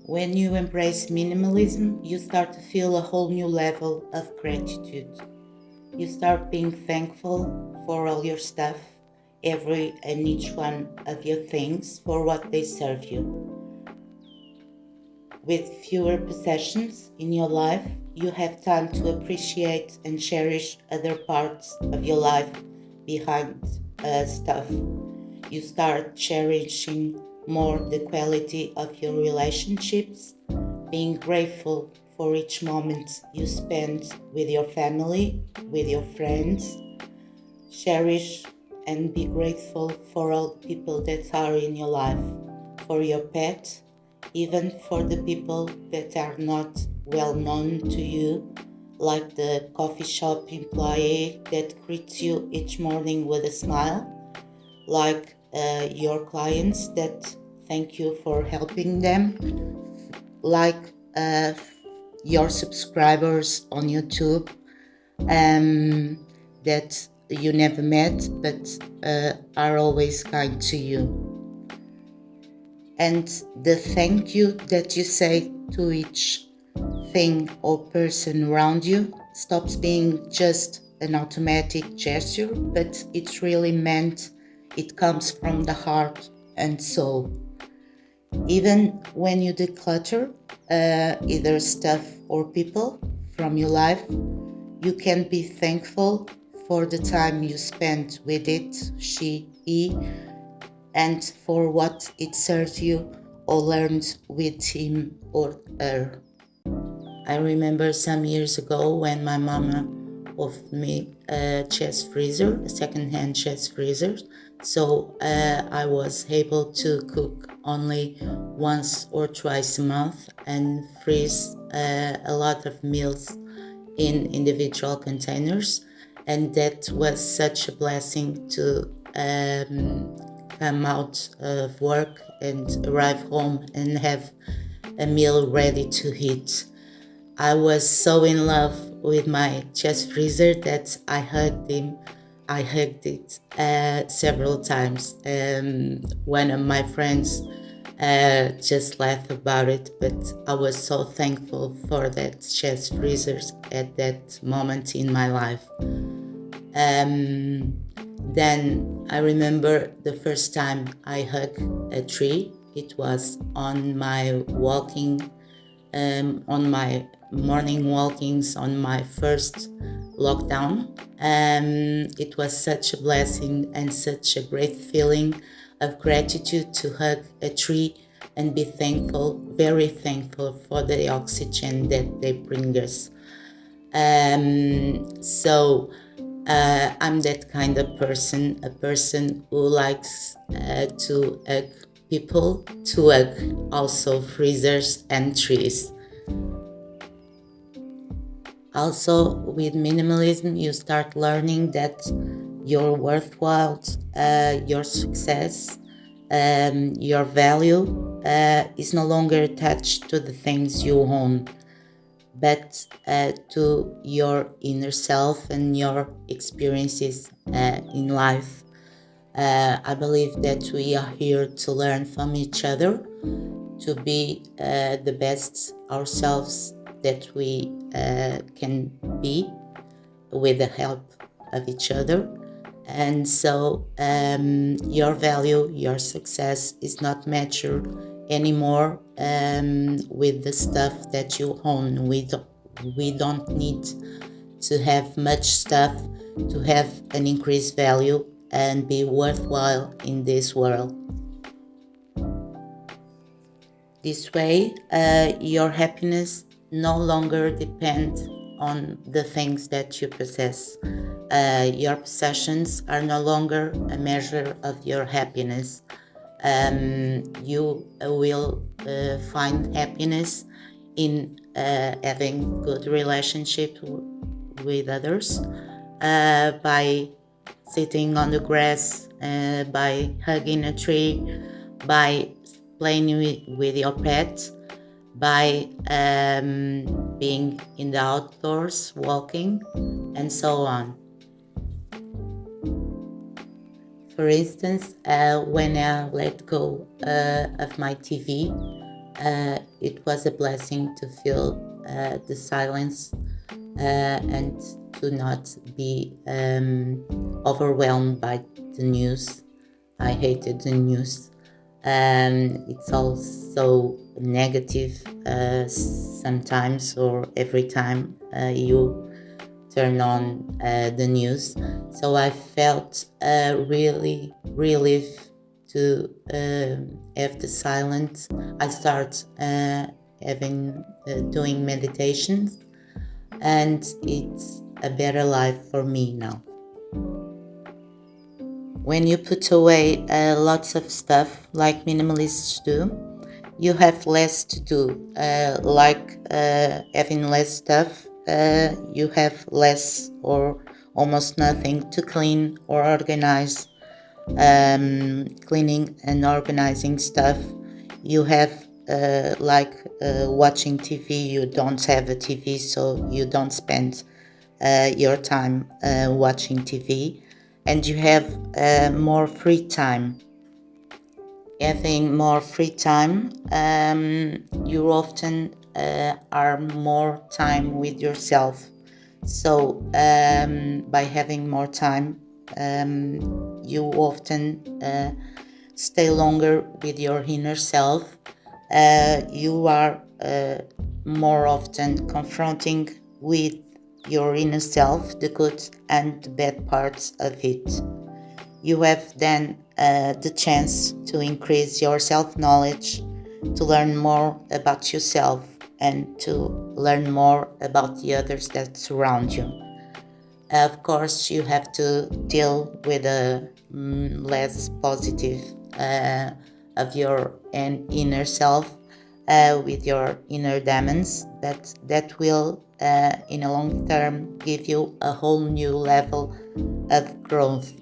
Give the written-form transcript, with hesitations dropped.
When you embrace minimalism, you start to feel a whole new level of gratitude. You start being thankful for all your stuff, every and each one of your things for what they serve you. With fewer possessions in your life, you have time to appreciate and cherish other parts of your life behind stuff. You start cherishing more the quality of your relationships, being grateful for each moment you spend with your family, with your friends. Cherish and be grateful for all the people that are in your life, for your pet, even for the people that are not well known to you, like the coffee shop employee that greets you each morning with a smile, like your clients that thank you for helping them, like your subscribers on YouTube that you never met but are always kind to you. And the thank you that you say to each thing or person around you stops being just an automatic gesture, but it's really meant, it comes from the heart and soul. Even when you declutter either stuff or people from your life, you can be thankful for the time you spent with it, she, he, and for what it served you or learned with him or her. I remember some years ago when my mama offered me a chest freezer, a second-hand chest freezer. So I was able to cook only once or twice a month and freeze a lot of meals in individual containers. And that was such a blessing to come out of work and arrive home and have a meal ready to eat. I was so in love with my chest freezer that I hugged it several times. One of my friends just laughed about it, but I was so thankful for that chest freezer at that moment in my life. Then I remember the first time I hugged a tree. It was on my on my morning walkings on my first lockdown. It was such a blessing and such a great feeling of gratitude to hug a tree and be thankful, very thankful for the oxygen that they bring us. I'm that kind of person, a person who likes to hug people, to hug also freezers and trees. Also, with minimalism, you start learning that your worthwhile, your success, your value is no longer attached to the things you own, but to your inner self and your experiences in life. I believe that we are here to learn from each other, to be the best ourselves that we can be with the help of each other. And so your value, your success is not measured anymore with the stuff that you own. We don't need to have much stuff to have an increased value and be worthwhile in this world. This way, your happiness no longer depends on the things that you possess. Your possessions are no longer a measure of your happiness. You will find happiness in having good relationship with others, by sitting on the grass, by hugging a tree, by playing with your pet, by being in the outdoors, walking, and so on. For instance, when I let go of my TV, it was a blessing to feel the silence and to not be overwhelmed by the news. I hated the news. It's all so negative sometimes or every time you turn on the news. So I felt really relief to have the silence. I start having doing meditations, and it's a better life for me now. When you put away lots of stuff like minimalists do, you have less to do. Having less stuff, you have less or almost nothing to clean or organize. Cleaning and organizing stuff. You have watching TV. You don't have a TV, so you don't spend your time watching TV, and you have more free time. Having more free time, you often are more time with yourself. So by having more time, you often stay longer with your inner self. You are more often confronting with your inner self, the good and the bad parts of it. You have then the chance to increase your self-knowledge, to learn more about yourself, and to learn more about the others that surround you. Of course, you have to deal with a less positive of your inner self, with your inner demons. That will, in a long term, give you a whole new level of growth